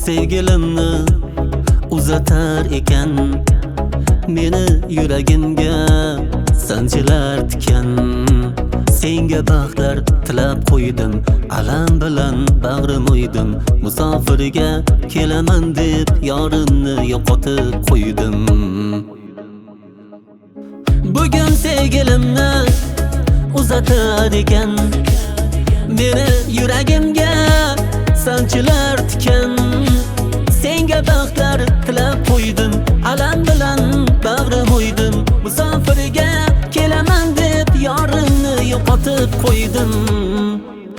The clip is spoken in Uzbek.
sevgilimni uzatar ekan, meni yuragimga sanchilar tikan. Senga baxtlar tilab qo'ydim, alam bilan bag'rim o'ydim. Musofirga kelaman deb yorimni yo'qotib qo'ydim. Bugun sevgilimni uzatar ekan, meni yuragimga sanchilar tikan. Senga baxtlar tilab qo'ydim, alam bilan bag'rim o'ydim. Musofirga kelaman deb yorimni yo'qotib qo'ydim.